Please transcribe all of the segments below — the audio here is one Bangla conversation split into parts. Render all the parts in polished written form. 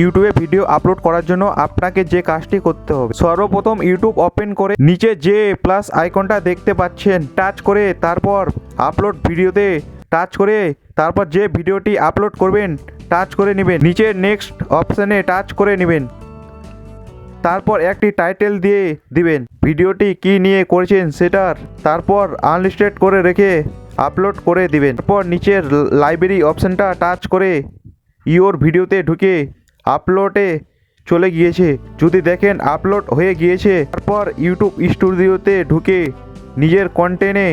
ইউটিউবে ভিডিও আপলোড করার জন্য আপনাকে যে কাজটি করতে হবে, সর্বপ্রথম ইউটিউব ওপেন করে নিচে যে প্লাস আইকনটা দেখতে পাচ্ছেন টাচ করে তারপর আপলোড ভিডিওতে টাচ করে তারপর যে ভিডিওটি আপলোড করবেন টাচ করে নেবেন, নিচে নেক্সট অপশানে টাচ করে নেবেন, তারপর একটি টাইটেল দিয়ে দিবেন ভিডিওটি কি নিয়ে করেছেন সেটার, তারপর আনলিস্টেড করে রেখে আপলোড করে দিবেন। তারপর নিচের লাইব্রেরি অপশানটা টাচ করে ইওর ভিডিওতে ঢুকে আপলোডে চলে গিয়েছে যদি দেখেন আপলোড হয়ে গিয়েছে, তারপর ইউটিউব স্টুডিওতে ঢুকে নিজের কন্টেন্টে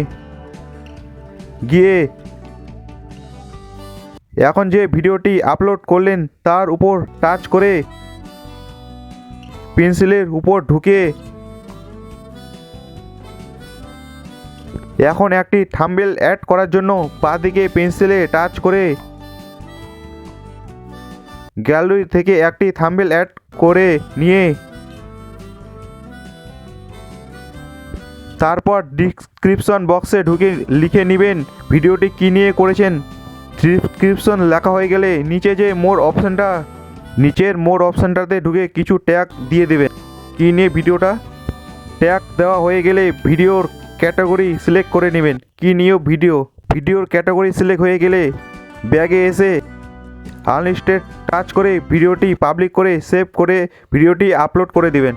গিয়ে এখন যে ভিডিওটি আপলোড করলেন তার উপর টাচ করে পেন্সিলের উপর ঢুকে এখন একটি থাম্বনেল অ্যাড করার জন্য বাঁদিকে পেন্সিলে টাচ করে গ্যালারি থেকে একটি থাম্বনেল অ্যাড করে নিয়ে তারপর ডিসক্রিপশন বক্সে ঢুকে লিখে নেবেন ভিডিওটি কী নিয়ে করেছেন। ডিসক্রিপশন লেখা হয়ে গেলে নিচে যে মোর অপশানটা, নিচের মোর অপশানটাতে ঢুকে কিছু ট্যাগ দিয়ে দেবেন কী নিয়ে ভিডিওটা। ট্যাগ দেওয়া হয়ে গেলে ভিডিওর ক্যাটাগরি সিলেক্ট করে নেবেন কী নিয়ে ভিডিওর ক্যাটাগরি সিলেক্ট হয়ে গেলে ব্যাগে এসে আনলিস্টেড টাচ করে ভিডিওটি পাবলিক করে সেভ করে ভিডিওটি আপলোড করে দেবেন।